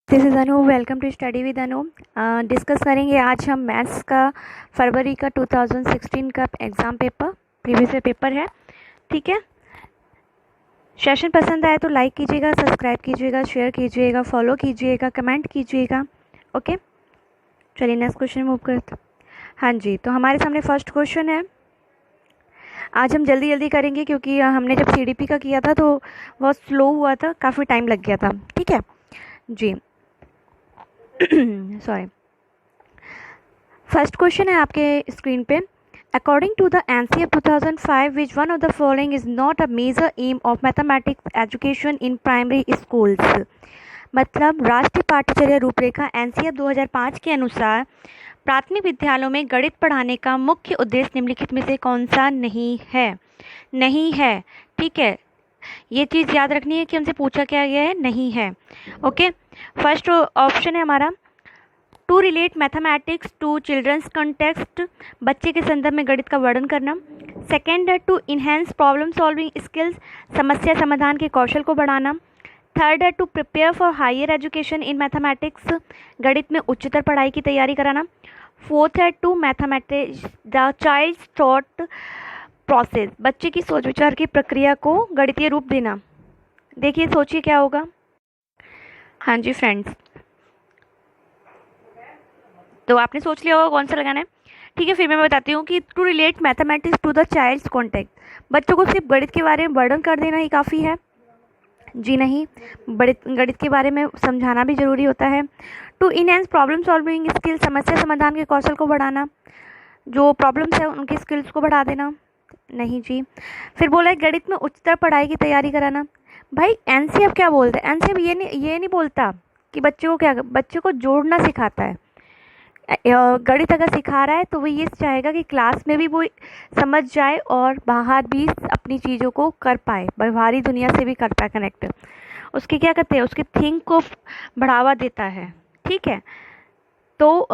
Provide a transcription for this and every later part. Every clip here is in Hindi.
This is Anu, welcome to study with Anu. Discuss करेंगे आज हम मैथ्स का फरवरी का 2016 का exam paper, previous year paper है। ठीक है, सेशन पसंद आए तो लाइक कीजिएगा, सब्सक्राइब कीजिएगा, शेयर कीजिएगा, फॉलो कीजिएगा, कमेंट कीजिएगा। ओके, चलिए नेक्स्ट क्वेश्चन मूव करते। हाँ जी, तो हमारे सामने फर्स्ट क्वेश्चन है। आज हम जल्दी जल्दी करेंगे क्योंकि हमने जब CDP का किया था तो बहुत स्लो हुआ था, काफ़ी टाइम लग गया था। ठीक है जी, सॉरी। फर्स्ट क्वेश्चन है आपके स्क्रीन पे। According to the NCF 2005, which one of the following is not a major aim of mathematics education in primary schools. मतलब राष्ट्रीय पाठ्यचर्या रूपरेखा NCF 2005 के अनुसार प्राथमिक विद्यालयों में गणित पढ़ाने का मुख्य उद्देश्य निम्नलिखित में से कौन सा नहीं है। नहीं है, ठीक है, ये चीज़ याद रखनी है कि हमसे पूछा क्या गया है, नहीं है। ओके, फर्स्ट ऑप्शन है हमारा to relate mathematics to children's context, बच्चे के संदर्भ में गणित का वर्णन करना। सेकेंड है to enhance problem solving skills, समस्या समाधान के कौशल को बढ़ाना। थर्ड है to prepare for higher education in mathematics, गणित में उच्चतर पढ़ाई की तैयारी कराना। फोर्थ है to mathematics the child's thought process, बच्चे की सोच विचार की प्रक्रिया को गणितीय रूप देना। देखिए, सोचिए क्या होगा। हाँ जी फ्रेंड्स, तो आपने सोच लिया होगा कौन सा लगाना है। ठीक है, फिर मैं बताती हूँ कि to relate mathematics to the child's context, बच्चों को सिर्फ गणित के बारे में वर्णन कर देना ही काफ़ी है। जी नहीं, गणित के बारे में समझाना भी ज़रूरी होता है। To enhance problem solving skill, समस्या समाधान के कौशल को बढ़ाना, जो प्रॉब्लम्स है उनके स्किल्स को बढ़ा देना। नहीं जी। फिर बोला है गणित में उच्चतर पढ़ाई की तैयारी कराना। भाई NCF क्या बोलता है? NCF ये नहीं बोलता कि बच्चे को जोड़ना सिखाता है। गणित अगर सिखा रहा है तो वो ये चाहेगा कि क्लास में भी वो समझ जाए और बाहर भी अपनी चीज़ों को कर पाए, बाहरी दुनिया से भी कर पाए कनेक्ट। उसके क्या करते हैं, उसके थिंक को बढ़ावा देता है। ठीक है, तो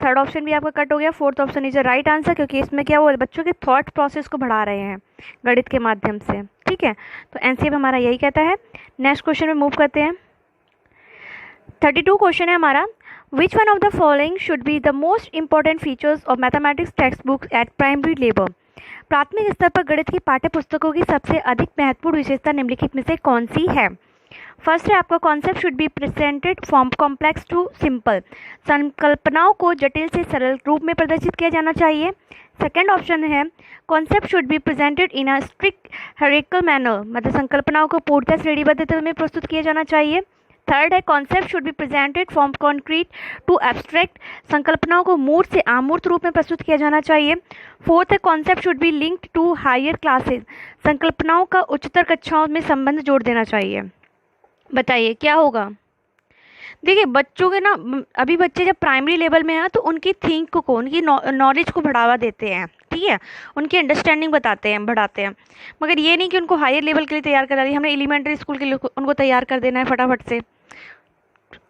थर्ड ऑप्शन भी आपका कट हो गया। Fourth option is a right answer, क्योंकि इसमें क्या वो बच्चों के थॉट प्रोसेस को बढ़ा रहे हैं गणित के माध्यम से। ठीक है, तो NCF हमारा यही कहता है। नेक्स्ट क्वेश्चन में मूव करते हैं। 32 क्वेश्चन है हमारा। विच one of the following should be the most important features of mathematics text book eight primary level, प्राथमिक स्तर पर गणित की पाठ्य पुस्तकों की सबसे अधिक महत्वपूर्ण विशेषता निम्नलिखित में से कौन सी है। फर्स्ट है आपका concept should be presented from complex to simple, संकल्पनाओं को जटिल से सरल रूप में प्रदर्शित किया जाना चाहिए। सेकेंड ऑप्शन है concept should be presented in a strict hierarchical manner, मतलब संकल्पनाओं को पूर्णतः श्रेणीबद्ध में प्रस्तुत किया जाना चाहिए। थर्ड है concept should be presented from concrete to abstract, संकल्पनाओं को मूर्त से अमूर्त रूप में प्रस्तुत किया जाना चाहिए। फोर्थ है concept should be linked to higher classes, संकल्पनाओं का उच्चतर कक्षाओं में संबंध जोड़ देना चाहिए। बताइए क्या होगा। देखिए, बच्चों के ना, अभी बच्चे जब प्राइमरी लेवल में हैं तो उनकी थिंक को, उनकी नॉलेज को बढ़ावा देते हैं। ठीक है, उनकी अंडरस्टैंडिंग बढ़ाते हैं, मगर ये नहीं कि उनको हायर लेवल के लिए तैयार करा रही, हमने एलिमेंट्री स्कूल के लिए उनको तैयार कर देना है फटाफट से।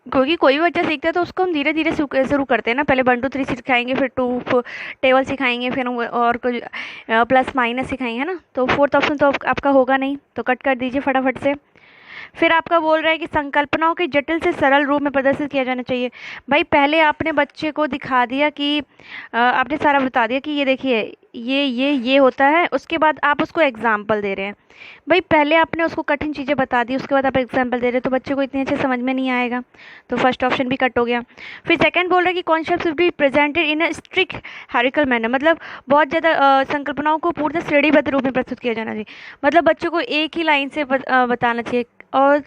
क्योंकि कोई भी बच्चा सीखता है तो उसको हम धीरे धीरे शुरू करते हैं ना। पहले 1 2 3 सिखाएंगे, फिर 2 टेबल सिखाएंगे, फिर और कुछ प्लस माइनस सिखाएंगे, है ना। तो फोर्थ ऑप्शन तो आपका होगा नहीं, तो कट कर दीजिए फटाफट से। फिर आपका बोल रहा है कि संकल्पनाओं के जटिल से सरल रूप में प्रदर्शित किया जाना चाहिए। भाई पहले आपने बच्चे को दिखा दिया कि आपने सारा बता दिया कि ये देखिए ये होता है, उसके बाद आप उसको एग्जाम्पल दे रहे हैं। भाई पहले आपने उसको कठिन चीज़ें बता दी, उसके बाद आप एग्जाम्पल दे रहे हैं, तो बच्चे को इतने अच्छे समझ में नहीं आएगा। तो फर्स्ट ऑप्शन भी कट हो गया। फिर सेकंड बोल रहा है कि concept should be presented in a strict hierarchical manner, मतलब बहुत ज़्यादा संकल्पनाओं को पूर्ण श्रेणीबद्ध रूप में प्रस्तुत किया जाना चाहिए। मतलब बच्चों को एक ही लाइन से बताना चाहिए। और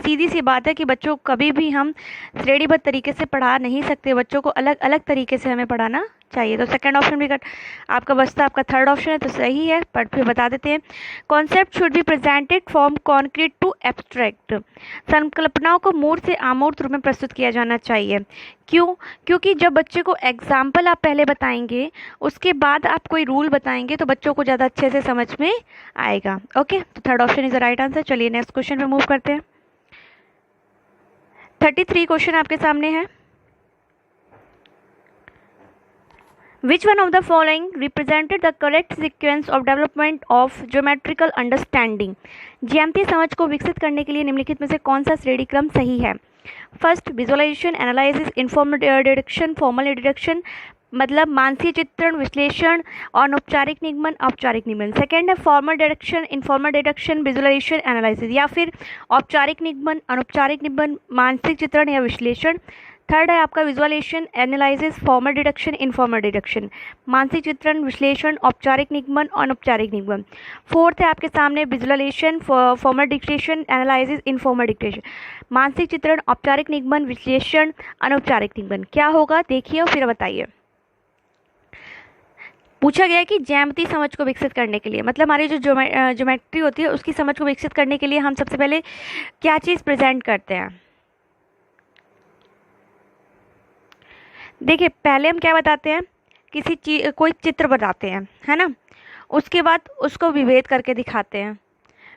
सीधी सी बात है कि बच्चों को कभी भी हम श्रेणीबद्ध तरीके से पढ़ा नहीं सकते, बच्चों को अलग अलग तरीके से हमें पढ़ाना चाहिए। तो सेकंड ऑप्शन भी कट आपका बचता, आपका थर्ड ऑप्शन है तो सही है, पर फिर बता देते हैं। Concept should be presented from concrete to abstract, संकल्पनाओं को मूर्त से अमूर्त रूप में प्रस्तुत किया जाना चाहिए। क्यों? क्योंकि जब बच्चे को एग्जाम्पल आप पहले बताएंगे, उसके बाद आप कोई रूल बताएंगे, तो बच्चों को ज़्यादा अच्छे से समझ में आएगा। ओके, तो third option is the right answer. चलिए नेक्स्ट क्वेश्चन पे मूव करते हैं। 33 क्वेश्चन आपके सामने है। Which one of the following represented the correct sequence of development of geometrical understanding? ज्यामितीय समझ को विकसित करने के लिए निम्नलिखित में से कौन सा श्रेणी क्रम सही है। First visualisation, analysis, informative deduction, formal deduction, मतलब मानसीय चित्रण, विश्लेषण और अनौपचारिक निगमन, औपचारिक निगमन। सेकेंड है formal deduction, informal deduction, visualisation, analysis, या फिर औपचारिक निगमन, अनौपचारिक निगमन, मानसिक चित्रण या विश्लेषण। थर्ड है आपका visualisation, analysis, formal deduction, informal deduction, मानसिक चित्रण, विश्लेषण, औपचारिक निगमन, अनौपचारिक निगमन। फोर्थ है आपके सामने visualisation, formal dictation, analysis, informal dictation, मानसिक चित्रण, औपचारिक निगमन, विश्लेषण, अनौपचारिक निगमन। क्या होगा देखिए और फिर बताइए। पूछा गया है कि ज्यामितीय समझ को विकसित करने के लिए, मतलब हमारी जो ज्योमेट्री होती है उसकी समझ को विकसित करने के लिए हम सबसे पहले क्या चीज़ प्रेजेंट करते हैं। देखिए पहले हम क्या बताते हैं, किसी चीज कोई चित्र बताते हैं, है ना, उसके बाद उसको विभेद करके दिखाते हैं,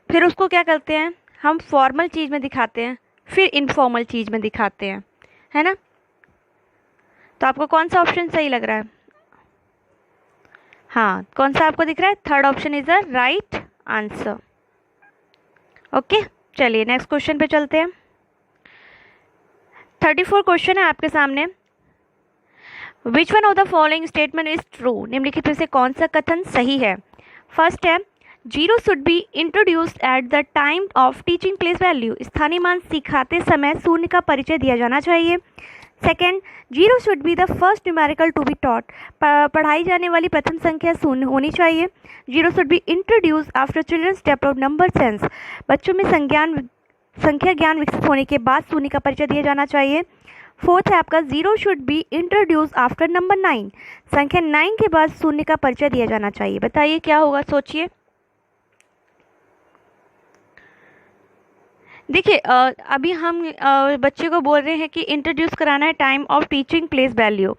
फिर उसको क्या करते हैं हम फॉर्मल चीज़ में दिखाते हैं, फिर इनफॉर्मल चीज़ में दिखाते हैं, है ना। तो आपको कौन सा ऑप्शन सही लग रहा है? हाँ, कौन सा आपको दिख रहा है? Third option is the right answer. Okay, चलिए नेक्स्ट क्वेश्चन पे चलते हैं। 34 क्वेश्चन है आपके सामने। विच one of the following statement is true, निम्नलिखित में से कौन सा कथन सही है? फर्स्ट है zero should be introduced at the time of teaching place value, स्थानीय मान सिखाते समय शून्य का परिचय दिया जाना चाहिए। Second, zero should be the first numerical to be taught, पढ़ाई जाने वाली प्रथम संख्या शून्य होनी चाहिए। Zero should be introduce after childrens develop number sense, बच्चों में संख्या ज्ञान विकसित होने के बाद शून्य का परिचय दिया जाना चाहिए। फोर्थ है आपका zero should be introduce after number 9, संख्या 9 के बाद शून्य का परिचय दिया जाना चाहिए। बताइए क्या होगा, सोचिए। देखिए अभी हम बच्चे को बोल रहे हैं कि इंट्रोड्यूस कराना है time of teaching place value,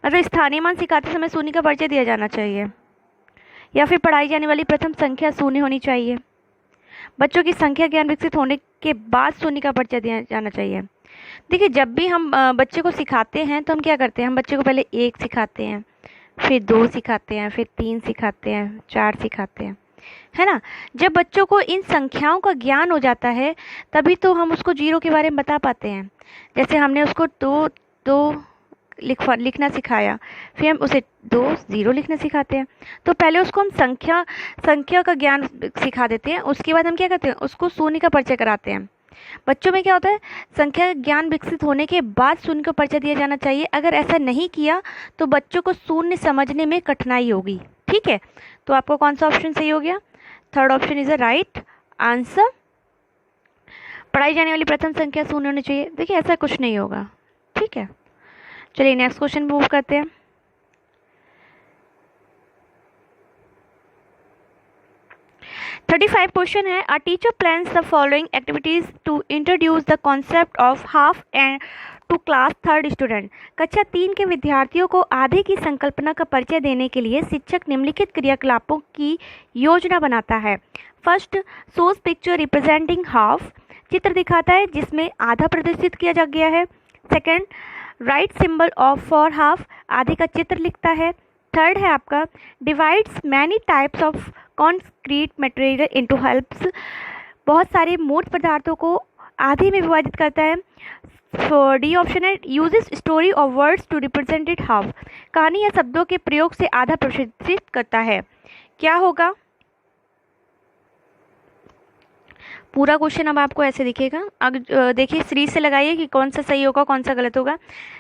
मतलब स्थानीय मान सिखाते समय शून्य का परिचय दिया जाना चाहिए, या फिर पढ़ाई जाने वाली प्रथम संख्या शून्य होनी चाहिए, बच्चों की संख्या ज्ञान विकसित होने के बाद शून्य का परिचय दिया जाना चाहिए। देखिए जब भी हम बच्चे को सिखाते हैं तो हम क्या करते हैं, हम बच्चे को पहले 1 सिखाते हैं, फिर 2 सिखाते हैं, फिर 3 सिखाते हैं, 4 सिखाते हैं, है ना। जब बच्चों को इन संख्याओं का ज्ञान हो जाता है तभी तो हम उसको जीरो के बारे में बता पाते हैं। जैसे हमने उसको दो लिखना सिखाया, फिर हम उसे 2 0 लिखना सिखाते हैं, तो पहले उसको हम संख्या का ज्ञान सिखा देते हैं, उसके बाद हम क्या करते हैं, उसको शून्य का परिचय कराते हैं। बच्चों में क्या होता है, संख्या ज्ञान विकसित होने के बाद शून्य का परिचय दिया जाना चाहिए। अगर ऐसा नहीं किया तो बच्चों को शून्य समझने में कठिनाई होगी। ठीक है, तो आपको कौन सा ऑप्शन सही हो गया? Third option is the right answer. पढ़ाई जाने वाली प्रथम संख्या शून्य होनी चाहिए। देखिए ऐसा कुछ नहीं होगा। ठीक है, चलिए नेक्स्ट क्वेश्चन मूव करते हैं। थर्टी 35 क्वेश्चन है, a teacher plans the following activities to introduce the concept of half and to class 3rd student. कक्षा 3 के विद्यार्थियों को आधे की संकल्पना का परिचय देने के लिए शिक्षक निम्नलिखित क्रियाकलापों की योजना बनाता है। First, shows picture representing half, चित्र दिखाता है जिसमें आधा प्रदर्शित किया जा गया है। Second, right symbol of for half, आधे का चित्र लिखता है। थर्ड है आपका divides many types of concrete material into helps, बहुत सारे मूर्त पदार्थों को आधे में विभाजित करता है। डी ऑप्शन है यूजेस स्टोरी और words to represent it half, कहानी या शब्दों के प्रयोग से आधा प्रदर्शित करता है। क्या होगा? पूरा क्वेश्चन अब आपको ऐसे दिखेगा। अब देखिए सीरीज से लगाइए कि कौन सा सही होगा कौन सा गलत होगा।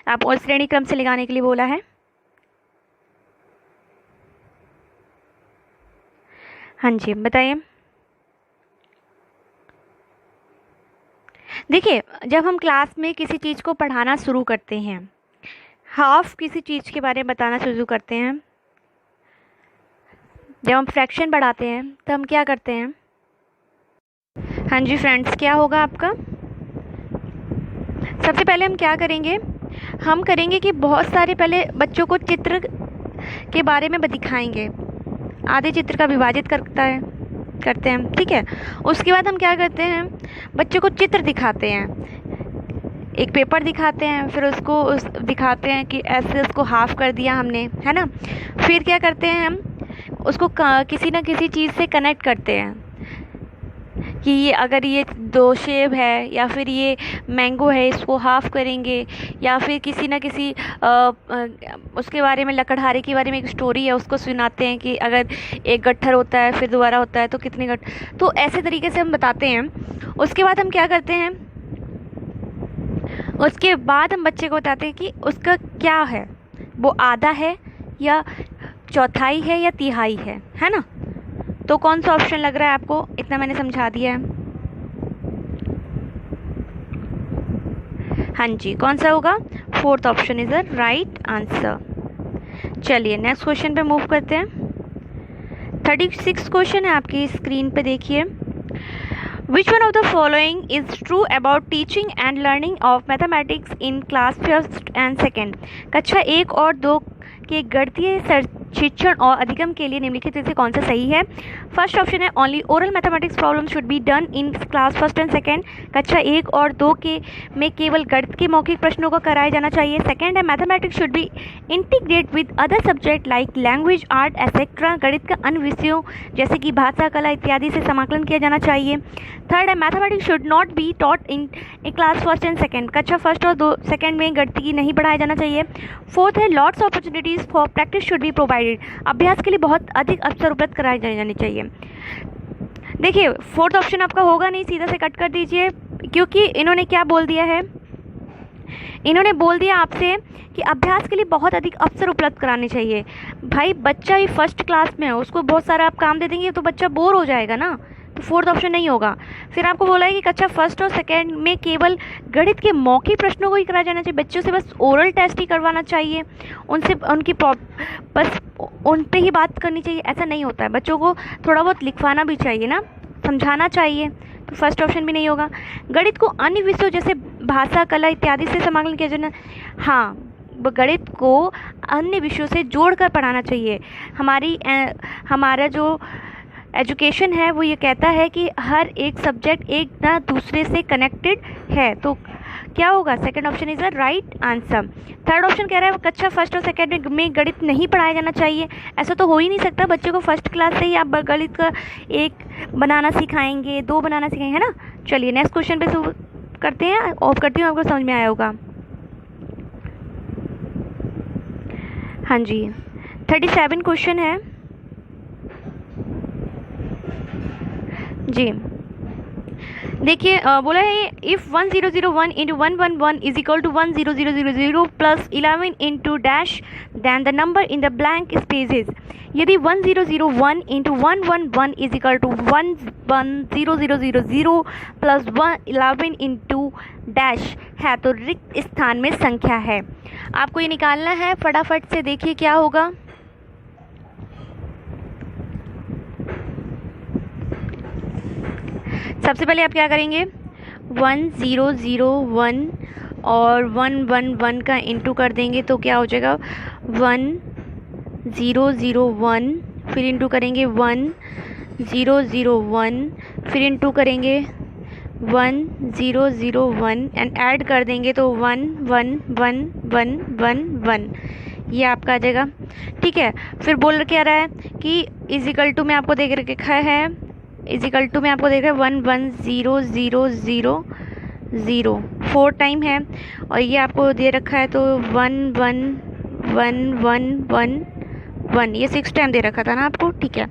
आप और श्रेणी क्रम से लगाने के लिए बोला है। हाँ जी बताइए। देखिए जब हम क्लास में किसी चीज़ को पढ़ाना शुरू करते हैं, हाफ किसी चीज़ के बारे में बताना शुरू करते हैं, जब हम फ्रैक्शन बढ़ाते हैं तो हम क्या करते हैं? हाँ जी फ्रेंड्स, क्या होगा आपका? सबसे पहले हम क्या करेंगे, हम करेंगे कि बहुत सारे पहले बच्चों को चित्र के बारे में दिखाएंगे, आधे चित्र का विभाजित करते हैं। ठीक है, उसके बाद हम क्या करते हैं, बच्चों को चित्र दिखाते हैं, एक पेपर दिखाते हैं, फिर उसको दिखाते हैं कि ऐसे उसको हाफ कर दिया हमने, है ना। फिर क्या करते हैं, हम उसको किसी ना किसी चीज़ से कनेक्ट करते हैं, कि ये अगर ये 2 सेब है या फिर ये मैंगो है, इसको हाफ करेंगे, या फिर किसी ना किसी उसके बारे में, लकड़हारे के बारे में एक स्टोरी है, उसको सुनाते हैं कि अगर एक गट्ठर होता है फिर दोबारा होता है तो कितने तो ऐसे तरीके से हम बताते हैं। उसके बाद हम क्या करते हैं, उसके बाद हम बच्चे को बताते हैं कि उसका क्या है, वो आधा है या चौथाई है या तिहाई है ना। तो कौन सा ऑप्शन लग रहा है आपको? इतना मैंने समझा दिया है। हाँ जी, कौन सा होगा? 4th option is the right answer. चलिए नेक्स्ट क्वेश्चन पे मूव करते हैं। 36 क्वेश्चन है आपकी स्क्रीन पे, देखिए। Which one of the following is true about teaching and learning of mathematics in class 1st and 2nd? कक्षा 1 और 2 के गणितीय शिक्षण और अधिगम के लिए निम्नलिखित में से कौन सा सही है? फर्स्ट ऑप्शन है only oral mathematics problem should be done in class 1st and 2nd। कक्षा 1 और 2 के में केवल गणित के मौखिक प्रश्नों को कराया जाना चाहिए। सेकंड है mathematics should be integrate with other subject like language, art etcetera. गणित का अन्य विषयों जैसे कि भाषा, कला इत्यादि से समाकलन किया जाना चाहिए। थर्ड है mathematics should not be taught in class 1st and 2nd। कक्षा 1st और 2nd में गणित की नहीं पढ़ाया जाना चाहिए। फोर्थ है lots opportunities for practice should be provided. अभ्यास के लिए बहुत अधिक अवसर उपलब्ध कराए जाने चाहिए। देखिए 4th ऑप्शन आपका होगा नहीं, सीधा से कट कर दीजिए, क्योंकि इन्होंने क्या बोल दिया है, इन्होंने बोल दिया आपसे कि अभ्यास के लिए बहुत अधिक अवसर उपलब्ध कराने चाहिए। भाई बच्चा ही 1st क्लास में है, उसको बहुत सारा आप काम दे देंगे तो बच्चा बोर हो जाएगा ना, तो 4th ऑप्शन नहीं होगा। फिर आपको बोला है कि कक्षा 1st और 2nd में केवल गणित के मौखिक प्रश्नों को ही कराया जाना चाहिए। बच्चों से बस ओरल टेस्ट ही करवाना चाहिए, उनसे उनकी बस उन पे ही बात करनी चाहिए, ऐसा नहीं होता है। बच्चों को थोड़ा बहुत लिखवाना भी चाहिए ना, समझाना चाहिए, तो फर्स्ट ऑप्शन भी नहीं होगा। गणित को अन्य विषयों जैसे भाषा, कला इत्यादि से समाकलन किया जाना, हाँ गणित को अन्य विषयों से जोड़कर पढ़ाना चाहिए। हमारा जो एजुकेशन है वो ये कहता है कि हर एक सब्जेक्ट एक ना दूसरे से कनेक्टेड है, तो क्या होगा? Second option is the right answer. Third option कह रहा है कक्षा 1st और 2nd में गणित नहीं पढ़ाया जाना चाहिए। ऐसा तो हो ही नहीं सकता, बच्चे को 1st क्लास से ही आप गणित का 1 बनाना सिखाएंगे, 2 बनाना सिखाएंगे, है ना। चलिए नेक्स्ट क्वेश्चन पे करते हैं, ऑफ करती हूँ, आपको समझ में आया होगा। हाँ जी 37 क्वेश्चन है जी। देखिए बोला है if 1001 into 111 is equal to 10000 plus 11 into dash then the number in the blank spaces. यदि 1001 into 111 is equal to 11000 plus 11 into dash है तो रिक्त स्थान में संख्या है। आपको ये निकालना है, फटाफट से देखिए क्या होगा। सबसे पहले आप क्या करेंगे, 1001 और 111 का इंटू कर देंगे तो क्या हो जाएगा 1001, फिर इंटू करेंगे 1001, फिर इंटू करेंगे 1001 एंड ऐड कर देंगे तो 11111, ये आपका आ जाएगा। ठीक है, फिर बोल क्या रहा है कि इजिकल टू में आपको देख रखा है, इजिकल टू में आपको देख रहा है 11000 4 टाइम है, और ये आपको दे रखा है तो 11111, ये 6 टाइम दे रखा था ना आपको। ठीक है,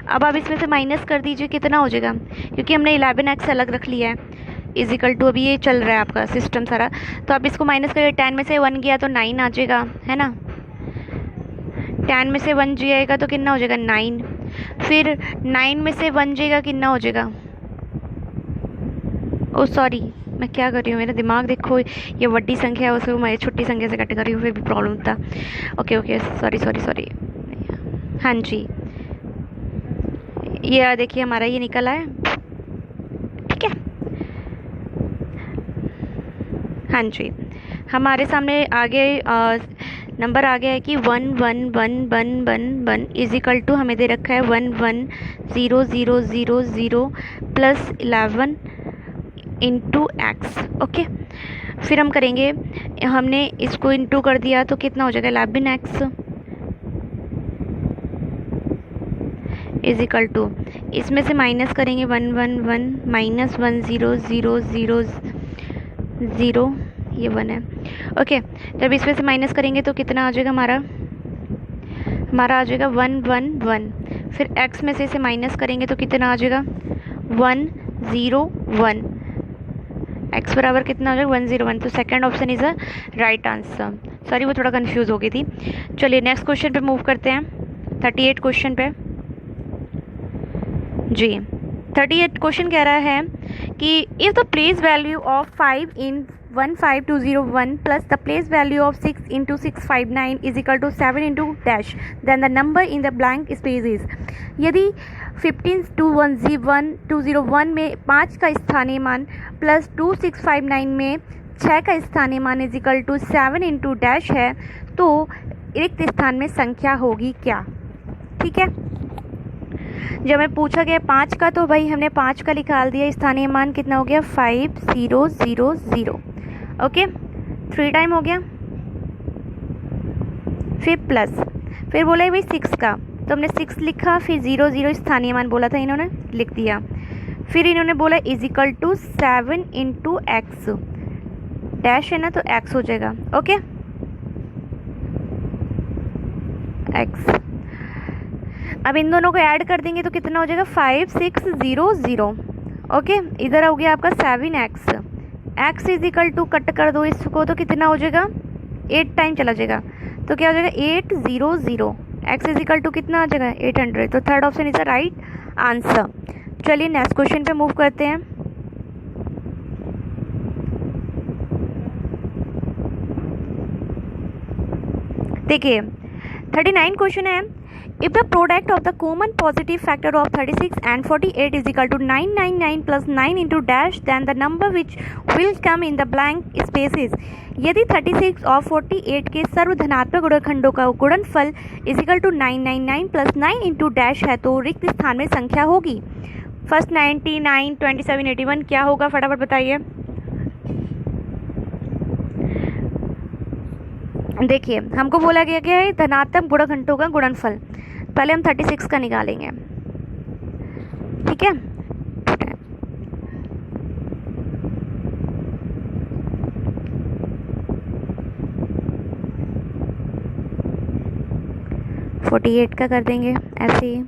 अब आप इसमें से माइनस कर दीजिए, कितना हो जाएगा, क्योंकि हमने 11x अलग रख लिया है। इजिकल टू अभी ये चल रहा है आपका सिस्टम सारा, तो आप इसको माइनस करिए, 10 में से 1 गया तो 9 आ जाएगा, है ना। 10 में से 1 जाएगा तो कितना हो जाएगा 9, फिर 9 में से 1 जाएगा कितना हो जाएगा, ओ सॉरी मैं क्या कर रही हूँ, मेरा दिमाग देखो, ये बड़ी संख्या है उसको मैं छोटी संख्या से कट कर रही हूँ, फिर भी प्रॉब्लम था। Okay sorry. हाँ जी, ये देखिए हमारा ये निकला है। ठीक है, हाँ जी, हमारे सामने आगे नंबर आ गया है कि 11111 इज इक्वल टू हमें दे रखा है 11000 प्लस 11 इंटू एक्स। ओके, फिर हम करेंगे, हमने इसको इंटू कर दिया तो कितना हो जाएगा 11x इज इक्वल टू, इसमें से माइनस करेंगे 1 1 1 माइनस 1 0 0 0 0, ये 1 है। ओके, जब इसमें से माइनस करेंगे तो कितना आ जाएगा हमारा आ जाएगा 1 1 1। फिर x में से इसे माइनस करेंगे तो कितना आ जाएगा 1 0 1। x बराबर कितना हो जाएगा 1 0 1। तो second option is a right answer. Sorry, वो थोड़ा कंफ्यूज हो गई थी। चलिए नेक्स्ट क्वेश्चन पे मूव करते हैं, 38 क्वेश्चन पे। जी 38 क्वेश्चन कह रहा है कि if the place value of 5 in 15201 plus the place value of 6 into 659 is equal to 7 into dash, then the number in the blank space is। यदि 15 में 5 का स्थानीय मान प्लस 2659 में 6 का स्थानीय मान is equal to 7 into dash है, तो रिक्त स्थान में संख्या होगी क्या। ठीक है, जब हमें पूछा गया 5 का, तो भाई हमने 5 का निकाल दिया, स्थानीय मान कितना हो गया 5000। ओके, 3 टाइम हो गया। फिर प्लस, फिर बोला है भाई 6 का, तो हमने 6 लिखा, फिर 0 0 स्थानीय मान बोला था, इन्होंने लिख दिया। फिर इन्होंने बोला is equal to 7 into x, dash है ना तो एक्स हो जाएगा। Okay, x. अब इन दोनों को ऐड कर देंगे तो कितना हो जाएगा 5600। ओके, इधर हो गया आपका 7x, x is equal to cut कर दो इसको तो कितना हो जाएगा 8 टाइम चला जाएगा, तो क्या हो जाएगा 800। x इज इक्वल टू कितना आ जाएगा 800। तो third option is the right answer. चलिए नेक्स्ट क्वेश्चन पे मूव करते हैं। देखिए 39 क्वेश्चन है, if the product of the common positive factor of 36 and 48 is equal to 999 plus 9 into dash, then the number which will come in the blank spaces। यदि 36 और 48 के सर्वधनात्मक गुणनखंडों का गुणनफल is equal to 999 plus 9 into dash है, तो रिक्त स्थान में संख्या होगी। फर्स्ट 99 27 81 क्या होगा, फटाफट बताइए। देखिए हमको बोला गया क्या है, धनात्मक गुणनखंडों का गुणनफल। पहले हम 36 का निकालेंगे, ठीक है। 48 का कर देंगे ऐसे ही।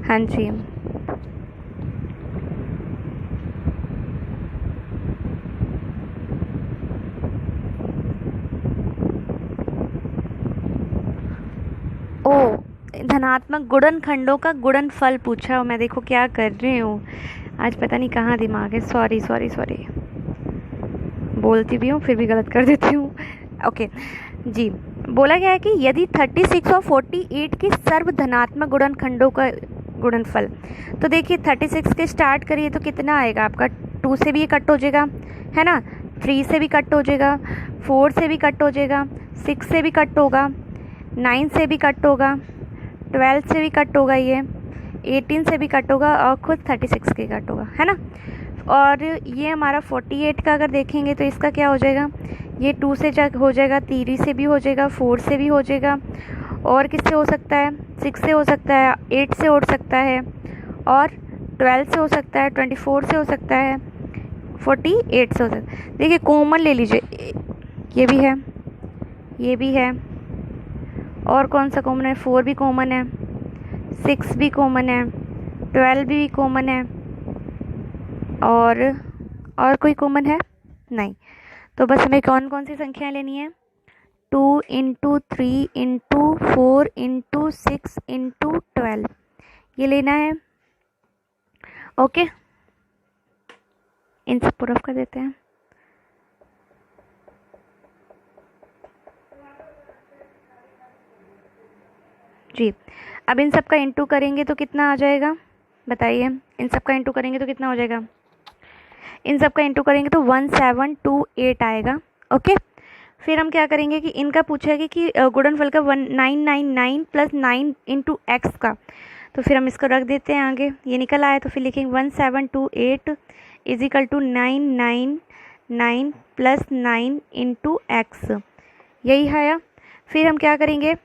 हाँ जी, ओ धनात्मक गुणनखंडों का गुणनफल पूछा हो। मैं देखो क्या कर रही हूँ आज, पता नहीं कहाँ दिमाग है। सॉरी सॉरी सॉरी, बोलती भी हूँ फिर भी गलत कर देती हूँ। ओके जी, बोला गया है कि यदि 36 और 48 के सर्वधनात्मक गुणनखंडों का गुणनफल, तो देखिए 36 के स्टार्ट करिए तो कितना आएगा आपका, 2 से भी ये कट हो जाएगा है ना, 3 से भी कट हो जाएगा, 4 से भी कट हो जाएगा, 6 से भी कट होगा, 9 से भी कट होगा, 12 से भी कट होगा, ये 18 से भी कट होगा और खुद 36 के कट होगा, है ना। और ये हमारा 48 का अगर देखेंगे तो इसका क्या हो जाएगा, ये 2 से हो जाएगा, 3 से भी हो जाएगा, 4 से भी हो जाएगा, और किससे हो सकता है 6 से हो सकता है, 8 से हो सकता है, और 12 से हो सकता है, 24 से हो सकता है, 48 से हो सकता है। देखिए कॉमन ले लीजिए, ये भी है, ये भी है, और कौन सा कॉमन है, 4 भी कॉमन है, 6 भी कॉमन है, 12 भी कॉमन है, और कोई कॉमन है नहीं। तो बस हमें कौन कौन सी संख्याएं लेनी है, 2 इंटू 3 इंटू 4 इंटू 6 इंटू 12, ये लेना है। ओके, इन सब पूरा कर देते हैं। जी, अब इन सब का इंटू करेंगे तो कितना आ जाएगा बताइए, इन सब का इंटू करेंगे तो कितना हो जाएगा, इन सब का इंटू करेंगे तो 1728 आएगा। ओके, फिर हम क्या करेंगे कि इनका पूछेगा कि गुणनफल का 1999 प्लस 9 इंटू एक्स का, तो फिर हम इसको रख देते हैं आगे, ये निकल आया तो फिर लिखेंगे 1728 is equal to 999 plus 9 into x, यही आया। फिर हम क्या करेंगे,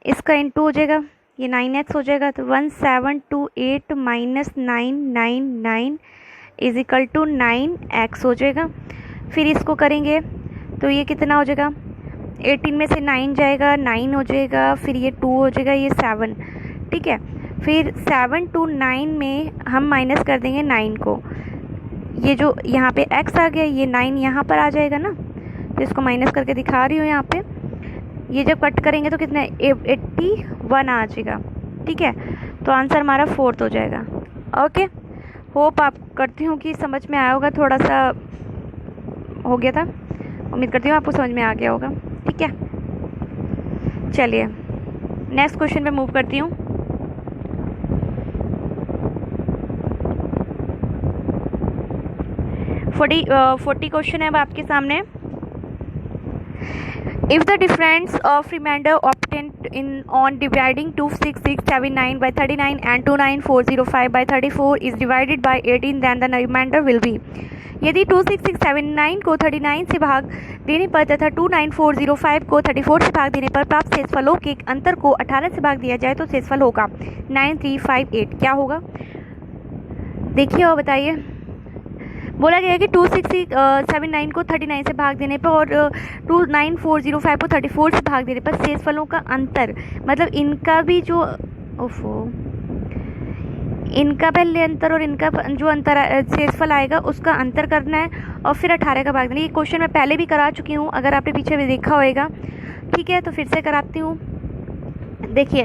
इसका इंटू हो जाएगा, ये 9x हो जाएगा, तो 1728 minus 999 is equal to 9x हो जाएगा। फिर इसको करेंगे तो ये कितना हो जाएगा, 18 में से 9 जाएगा, 9 हो जाएगा, फिर ये 2 हो जाएगा, ये 7, ठीक है। फिर 7 to 9 में हम माइनस कर देंगे 9 को, ये जो यहाँ पे x आ गया, ये 9 यहाँ पर आ जाएगा ना, तो इसको माइनस करके दिखा रही हूँ यहाँ पे। ये जब कट करेंगे तो कितना 81 आ जाएगा, ठीक है। तो आंसर हमारा 4th हो जाएगा। ओके, होप आप करती हूँ कि समझ में आया होगा, थोड़ा सा हो गया था, उम्मीद करती हूँ आपको समझ में आ गया होगा, ठीक है। चलिए नेक्स्ट क्वेश्चन पे मूव करती हूँ। फोर्टी क्वेश्चन है अब आपके सामने। If the difference of remainder obtained on dividing 26679 by 39 and 29405 by 34 is divided by 18, then the remainder will be। यदि 26679 को 39 से भाग देने पर तथा 29405 को 34 से भाग देने पर प्राप्त शेषफलों के अंतर को 18 से भाग दिया जाए तो शेषफल होगा 9358। क्या होगा देखिए और बताइए। बोला गया है कि 26679 को 39 से भाग देने पर और 29405 को 34 से भाग देने पर शेषफलों का अंतर, मतलब इनका भी जो इनका पहले अंतर और इनका जो अंतर शेषफल आएगा उसका अंतर करना है और फिर 18 का भाग देना। ये क्वेश्चन मैं पहले भी करा चुकी हूँ, अगर आपने पीछे भी देखा होगा, ठीक है। तो फिर से कराती हूँ। देखिए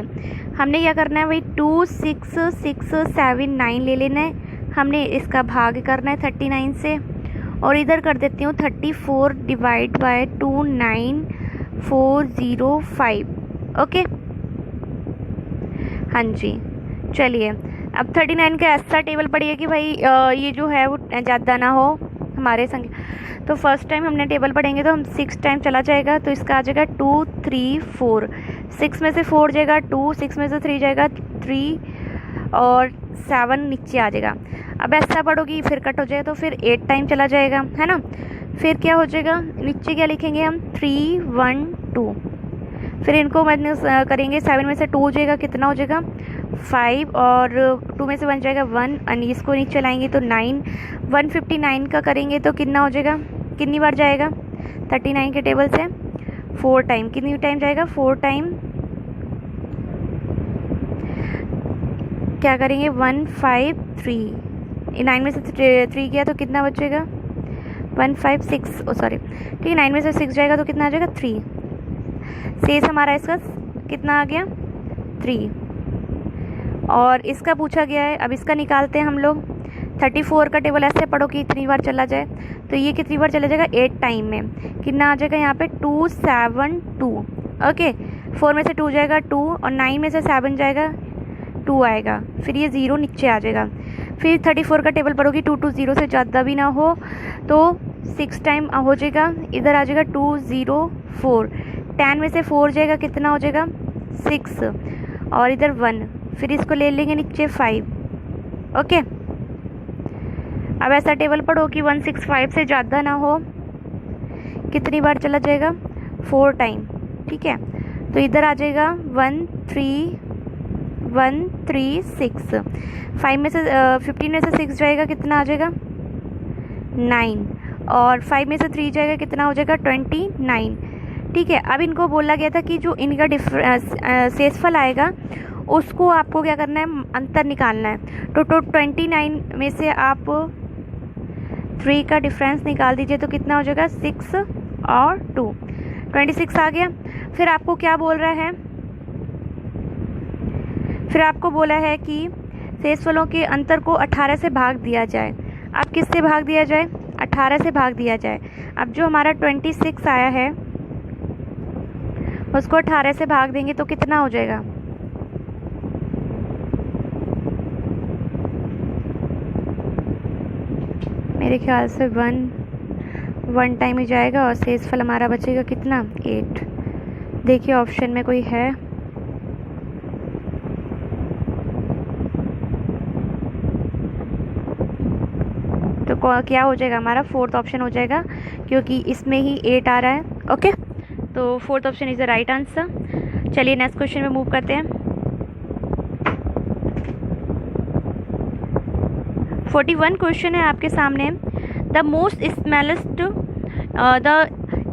हमने क्या करना है, वही 26679 ले लेना है, हमने इसका भाग करना है 39 से, और इधर कर देती हूँ 34 डिवाइड बाय 29405। ओके हाँ जी। चलिए अब 39 का ऐसा टेबल पढ़िए कि भाई ये जो है वो ज़्यादा ना हो हमारे संख्या। तो फर्स्ट टाइम हमने टेबल पढ़ेंगे तो हम 6 टाइम चला जाएगा, तो इसका आ जाएगा 2 3 4, 6 में से 4 जाएगा 2, 6 में से 3 जाएगा 3 और 7 नीचे आ जाएगा। अब ऐसा पढ़ोगी फिर कट हो जाएगा, तो फिर 8 टाइम चला जाएगा, है ना। फिर क्या हो जाएगा, नीचे क्या लिखेंगे हम 3 1 2, फिर इनको माइनस करेंगे, 7 में से 2 हो जाएगा, कितना हो जाएगा 5 और 2 में से 1 जाएगा 1, और इसको नीचे लाएंगे तो 9, 159 का करेंगे तो कितना हो जाएगा, कितनी बार जाएगा 39 के टेबल से 4 टाइम, कितनी टाइम जाएगा 4 टाइम, क्या करेंगे 153, 9 में से 3 किया तो कितना बचेगा 156, सॉरी ठीक है, 9 में से 6 जाएगा तो कितना आ जाएगा 3, शेष हमारा इसका कितना आ गया 3। और इसका पूछा गया है, अब इसका निकालते हैं हम लोग। 34 का टेबल ऐसे पढ़ो कि इतनी बार चला जाए, तो ये कितनी बार चला जाएगा 8 टाइम में, कितना आ जाएगा यहाँ पे 272। ओके 4 में से 2 जाएगा 2 और 9 में से 7 जाएगा 2 आएगा, फिर ये 0 नीचे आ जाएगा। फिर 34 का टेबल पढ़ोगी 2 2 0 से ज़्यादा भी ना हो तो 6 टाइम हो जाएगा, इधर आ जाएगा 204, 10 में से 4 जाएगा, कितना हो जाएगा 6 और इधर 1, फिर इसको ले लेंगे नीचे 5। ओके अब ऐसा टेबल पढ़ो कि 165 से ज़्यादा ना हो, कितनी बार चला जाएगा 4 टाइम, ठीक है। तो इधर आ जाएगा 13136, 5 में से 15 में से 6 जाएगा, कितना आ जाएगा 9 और 5 में से 3 जाएगा, कितना हो जाएगा 29, ठीक है। अब इनको बोला गया था कि जो इनका शेषफल आएगा उसको आपको क्या करना है, अंतर निकालना है। तो 29 में से आप 3 का डिफरेंस निकाल दीजिए तो कितना हो जाएगा 6 और 2, 26 आ गया। फिर आपको क्या बोल रहा है, फिर आपको बोला है कि शेषफलों के अंतर को 18 से भाग दिया जाए। अब किससे भाग दिया जाए, 18 से भाग दिया जाए। अब जो हमारा 26 आया है उसको 18 से भाग देंगे तो कितना हो जाएगा, मेरे ख्याल से 1 टाइम ही जाएगा और शेषफल हमारा बचेगा कितना 8। देखिए ऑप्शन में कोई है, क्या हो जाएगा हमारा, फोर्थ ऑप्शन हो जाएगा, क्योंकि इसमें ही 8 आ रहा है। ओके, तो fourth option is the right answer. चलिए नेक्स्ट क्वेश्चन में मूव करते हैं। 41 क्वेश्चन है आपके सामने। The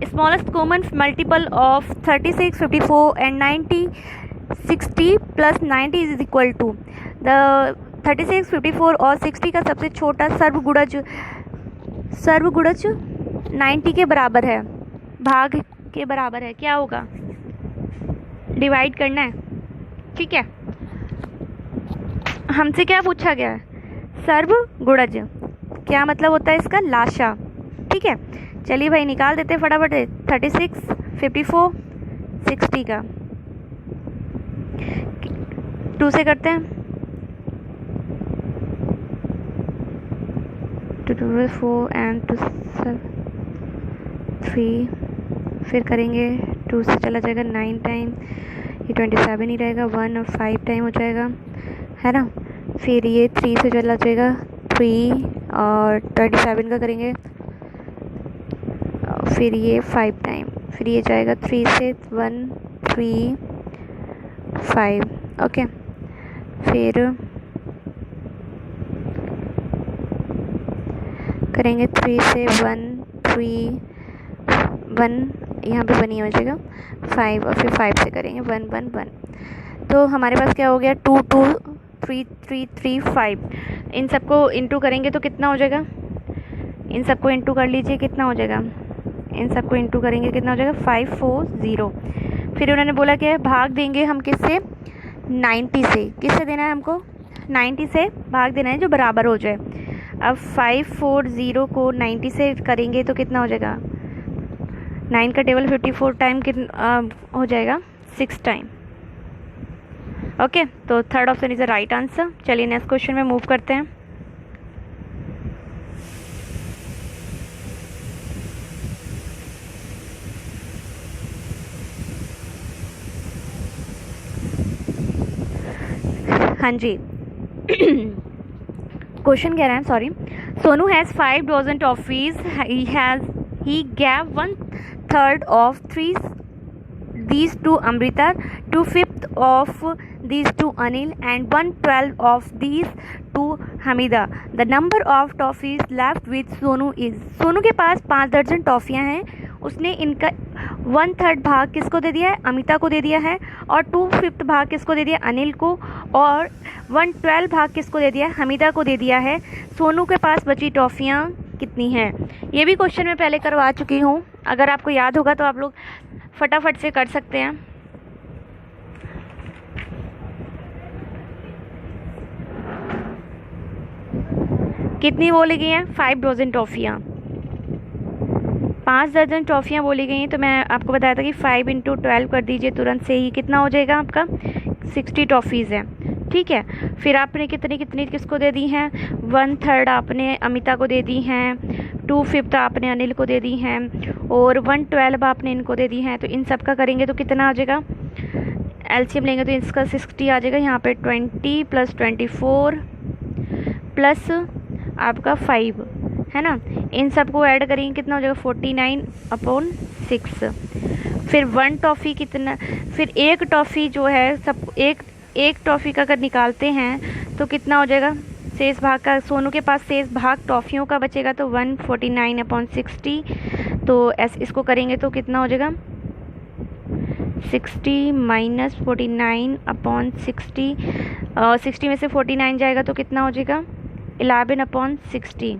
smallest common multiple of 36, 54 and 90, 60 plus 90 is equal to. The 36, 54 और 60 का सबसे छोटा सर्वगुणज 90 के बराबर है, भाग के बराबर है। क्या होगा, डिवाइड करना है। ठीक है, हमसे क्या पूछा गया है, सर्वगुणज। क्या मतलब होता है इसका, लाशा। ठीक है, चलिए भाई निकाल देते हैं फटाफट। 36, 54, 60 का 2 से करते हैं, 2 4 एंड 2 3, फिर करेंगे 2 से चला जाएगा 9 टाइम, ये 27 ही रहेगा, 1 और 5 टाइम हो जाएगा, है ना। फिर ये 3 से चला जाएगा 3 और 27 का करेंगे, फिर ये 5 टाइम, फिर ये जाएगा 3 से 1 3 5। ओके, फिर करेंगे 3 से 1 3 1, यहाँ पे 1 ही हो जाएगा, 5 और फिर 5 से करेंगे 1 1 1। तो हमारे पास क्या हो गया, 2 2 3 3 3 5। इन सबको इंटू करेंगे तो कितना हो जाएगा, इन सबको इंटू कर लीजिए, कितना हो जाएगा, इन सबको इंटू करेंगे कितना हो जाएगा, 540। फिर उन्होंने बोला कि भाग देंगे हम किससे, 90 से। किससे देना है हमको, 90 से भाग देना है जो बराबर हो जाए। अब 540 को 90 से करेंगे तो कितना हो जाएगा, 9 का टेबल 54 टाइम कितना हो जाएगा, 6 टाइम। ओके, तो third option is the right answer. चलिए नेक्स्ट क्वेश्चन में मूव करते हैं। हाँ जी, क्वेश्चन कह रहा है, sorry. Sonu has 5 dozen toffees, he gave 1/3 of these to Amrita, 2/5 of these to Anil and 1/12 of these to Hamida. The number of toffees left with Sonu is। Sonu के पास 5 दर्जन टॉफ़ियाँ हैं, उसने इनका 1/3 भाग किसको दे दिया है, अमिता को दे दिया है, और 2/5 भाग किसको दे दिया, अनिल को, और 1/12 भाग किसको दे दिया, हमीदा को दे दिया है। सोनू के पास बची टॉफ़ियाँ कितनी हैं। ये भी क्वेश्चन मैं पहले करवा चुकी हूँ, अगर आपको याद होगा तो आप लोग फटाफट से कर सकते हैं। कितनी बोली गई हैं, 5 डजन टॉफ़ियाँ, 5 दर्जन टॉफ़ियाँ बोली गई हैं। तो मैं आपको बताया था कि 5 × 12 कर दीजिए, तुरंत से ही कितना हो जाएगा आपका, 60 टॉफ़ीज़ है। ठीक है, फिर आपने कितनी कितनी किसको दे दी हैं, 1/3 आपने अमिता को दे दी हैं, 2/5 आपने अनिल को दे दी हैं, और 1/12 आपने इनको दे दी हैं। तो इन सब का करेंगे तो कितना आ जाएगा, एलसीएम लेंगे तो इसका 60 आ जाएगा। यहाँ पे 20 + 24 प्लस आपका 5 है ना, इन सबको ऐड करेंगे कितना हो जाएगा, 49/6। फिर 1 टॉफ़ी कितना, फिर एक टॉफ़ी जो है सब एक टॉफ़ी का अगर निकालते हैं तो कितना हो जाएगा, शेष भाग का, सोनू के पास शेष भाग टॉफ़ियों का बचेगा तो 149/60। तो इसको करेंगे तो कितना हो जाएगा, 60 - 49/60, 60 में से 49 जाएगा तो कितना हो जाएगा, 11/60,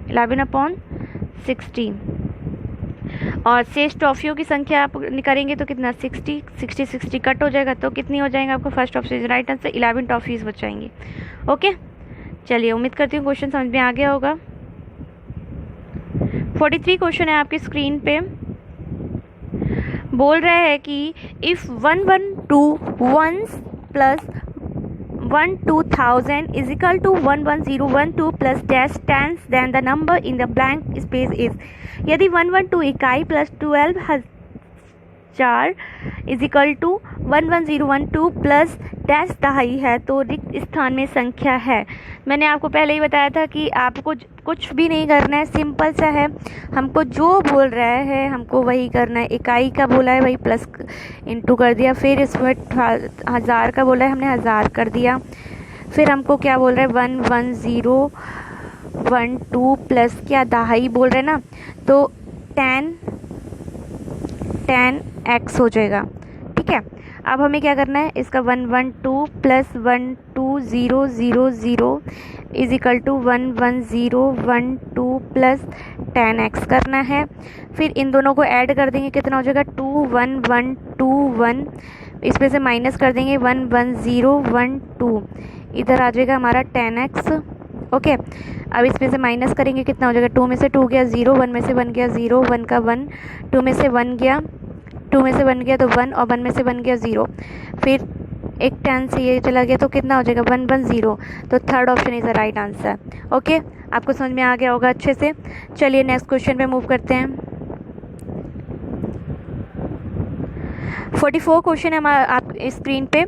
11/60। और शेष टॉफ़ियों की संख्या आप करेंगे तो कितना, 60 कट हो जाएगा तो कितनी हो जाएगा आपको, first option right answer, 11 toffees बचाएंगे। ओके, चलिए उम्मीद करती हूँ क्वेश्चन समझ में आ गया होगा। 43 क्वेश्चन है आपकी स्क्रीन पे, बोल रहा है कि if 112 ones plus 12000 is equal to 11012 plus dash tens, then the number in the blank space is। यदि 112 इकाई plus 12 4 is equal to 11012 plus dash दहाई है, तो रिक्त स्थान में संख्या है। मैंने आपको पहले ही बताया था कि आपको कुछ भी नहीं करना है, सिंपल सा है। हमको जो बोल रहा है हमको वही करना है। इकाई का बोला है वही प्लस इंटू कर दिया, फिर इसमें 1000 का बोला है हमने 1000 कर दिया, फिर हमको क्या बोल रहा है 11012 प्लस क्या दहाई बोल रहे हैं ना, तो 10x हो जाएगा। ठीक है, अब हमें क्या करना है, इसका 112 plus 12000 is equal to 11012 plus 10x करना है। फिर इन दोनों को ऐड कर देंगे, कितना हो जाएगा 21121, इसमें से माइनस कर देंगे 11012, इधर आ जाएगा हमारा 10x। ओके, अब इसमें से माइनस करेंगे, कितना हो जाएगा 2 में से 2 गया 0, 1 में से 1 गया 0, 1 का 1, 2 में से 1 गया, 2 में से 1 गया तो 1, और 1 में से 1 गया 0, फिर एक 10 से ये चला गया तो कितना हो जाएगा 110, तो third option is the right answer. Okay, आपको समझ में आ गया होगा अच्छे से। चलिए नेक्स्ट क्वेश्चन पे मूव करते हैं। 44 क्वेश्चन है हमारा आप स्क्रीन पे।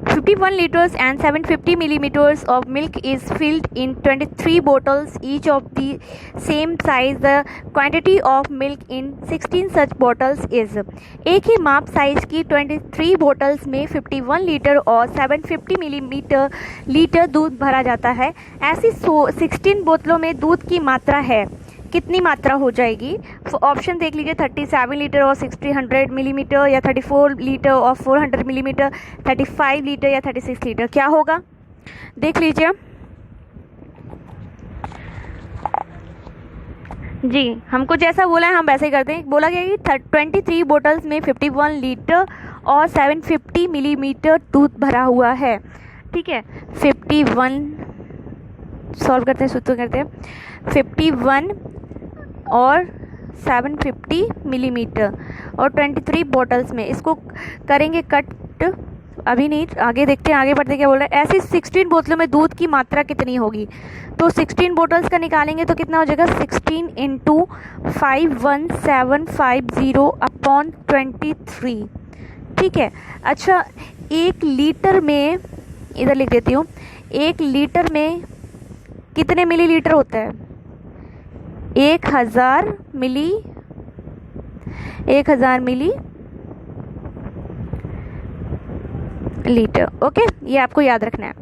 51 liters and 750 millimeters of milk is filled in 23 bottles, each of the same size. The quantity of milk in 16 such bottles is। एक ही माप साइज की 23 बोतल्स में 51 लीटर और 750 लीटर दूध भरा जाता है। ऐसी 16 बोतलों में दूध की मात्रा है, कितनी मात्रा हो जाएगी? ऑप्शन देख लीजिए, 37 लीटर और 1600 मिलीमीटर, या 34 लीटर और 400 मिलीमीटर, 35 लीटर या 36 लीटर, क्या होगा देख लीजिए जी। हमको जैसा बोला है हम वैसे ही करते हैं। बोला गया कि 23 बोतल्स में 51 लीटर और 750 मिलीमीटर दूध भरा हुआ है। ठीक है, 51 सॉल्व करते हैं, सूत्र करते हैं। 51 और 750 मिलीमीटर और 23 बॉटल्स में, इसको करेंगे कट, अभी नहीं, आगे देखते हैं, आगे बढ़ते क्या बोल रहा है। ऐसी 16 बोतलों में दूध की मात्रा कितनी होगी? तो 16 बोतल्स का निकालेंगे तो कितना हो जाएगा 16 इंटू 51750 अपॉन 23। ठीक है, अच्छा 1 लीटर में, इधर लिख देती हूँ, 1 लीटर में कितने मिलीलीटर होता है? 1000 मिली लीटर। ओके, ये आपको याद रखना है।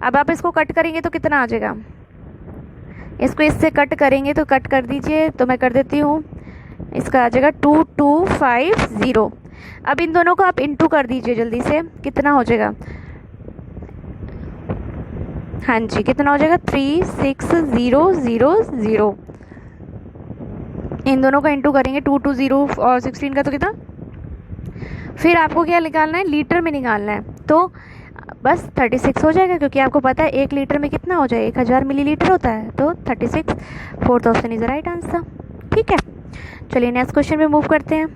अब आप इसको कट करेंगे तो कितना आ जाएगा? इसको इससे कट करेंगे तो कट कर दीजिए, तो मैं कर देती हूँ, इसका आ जाएगा 2250। अब इन दोनों को आप इंटू कर दीजिए जल्दी से, कितना हो जाएगा? हाँ जी, कितना हो जाएगा 36000। इन दोनों का इंटू करेंगे 220 और 16 का तो कितना, फिर आपको क्या निकालना है? लीटर में निकालना है, तो बस 36 हो जाएगा, क्योंकि आपको पता है 1 लीटर में कितना हो जाए, 1000 मिलीलीटर होता है, तो 36, fourth option is the right answer. ठीक है, चलिए नेक्स्ट क्वेश्चन पे मूव करते हैं।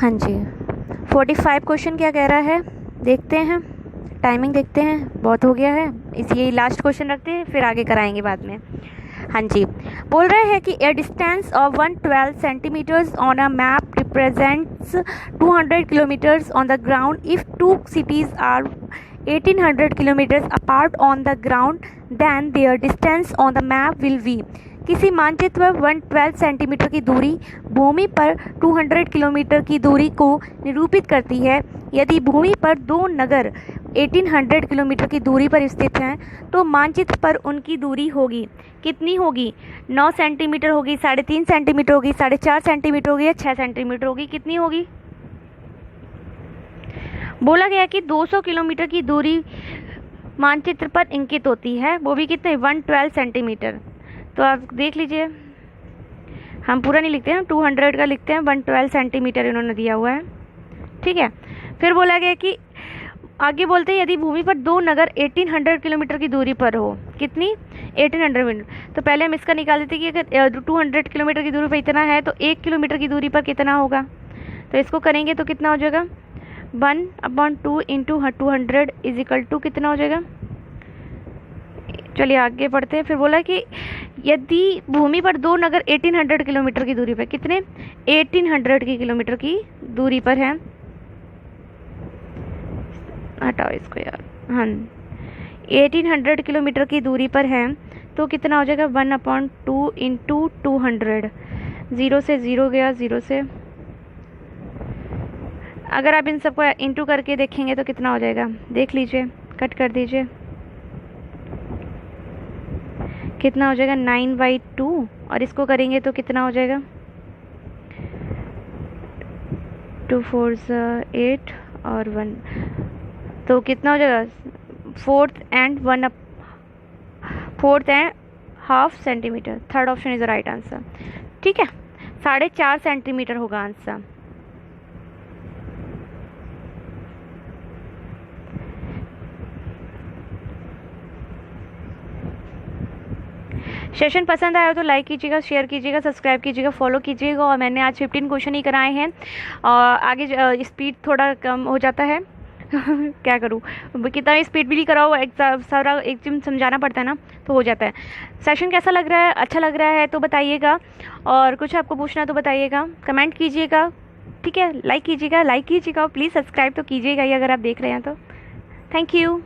हाँ जी, 45 क्वेश्चन क्या कह रहा है देखते हैं, टाइमिंग देखते हैं, बहुत हो गया है, इसलिए लास्ट क्वेश्चन रखते हैं, फिर आगे कराएंगे बाद में। हाँ जी, बोल रहे हैं कि a distance of 112 centimetres on a map represents 200 kilometres on the ground if 2 cities are 1800 kilometres apart on the ground, then their distance on the map will be. किसी मानचित्र पर 112 सेंटीमीटर की दूरी भूमि पर 200 किलोमीटर की दूरी को निरूपित करती है। यदि भूमि पर 2 नगर 1800 किलोमीटर की दूरी पर स्थित हैं, तो मानचित्र पर उनकी दूरी होगी, कितनी होगी? 9 सेंटीमीटर होगी, 3.5 सेंटीमीटर होगी, 4.5 सेंटीमीटर होगी, या 6 सेंटीमीटर होगी, कितनी होगी? बोला गया कि 200 किलोमीटर की दूरी मानचित्र पर इंकित होती है, वो भी कितने? 112 सेंटीमीटर। तो आप देख लीजिए, हम पूरा नहीं लिखते हैं, 200 का लिखते हैं, 112 सेंटीमीटर इन्होंने दिया हुआ है। ठीक है, फिर बोला गया कि आगे बोलते हैं यदि भूमि पर 2 नगर 1800 किलोमीटर की दूरी पर हो, कितनी? 1800 मीटर। तो पहले हम इसका निकाल देते कि अगर 200 किलोमीटर की दूरी पर इतना है, तो 1 किलोमीटर की दूरी पर कितना होगा? तो इसको करेंगे तो कितना हो जाएगा? 1/2 इंटू 200 इज इक्वल टू कितना हो जाएगा? चलिए आगे बढ़ते हैं। फिर बोला कि यदि भूमि पर दो नगर 1800 किलोमीटर की दूरी पर, कितने 1800 की किलोमीटर की दूरी पर हैं, हटाओ इसको यार, हाँ 1800 किलोमीटर की दूरी पर हैं, तो कितना हो जाएगा 1/2 इंटू 200, 0 से 0 गया, 0 से, अगर आप इन सबको इंटू करके देखेंगे तो कितना हो जाएगा, देख लीजिए, कट कर दीजिए, कितना हो जाएगा 9/2, और इसको करेंगे तो कितना हो जाएगा 2 4 8 और 1, तो कितना हो जाएगा 4.5 centimetre. Third option is the right answer. ठीक है, 4.5 सेंटीमीटर होगा आंसर। सेशन पसंद आया हो तो लाइक कीजिएगा, शेयर कीजिएगा, सब्सक्राइब कीजिएगा, फॉलो कीजिएगा। और मैंने आज 15 क्वेश्चन ही कराए हैं, और आगे स्पीड थोड़ा कम हो जाता है क्या करूँ, कितना स्पीड भी नहीं कराओ, सारा एकदम समझाना पड़ता है ना, तो हो जाता है। सेशन कैसा लग रहा है, अच्छा लग रहा है तो बताइएगा, और कुछ आपको पूछना तो बताइएगा, कमेंट कीजिएगा। ठीक है, लाइक कीजिएगा, प्लीज़ सब्सक्राइब तो कीजिएगा ही अगर आप देख रहे हैं तो। Thank you.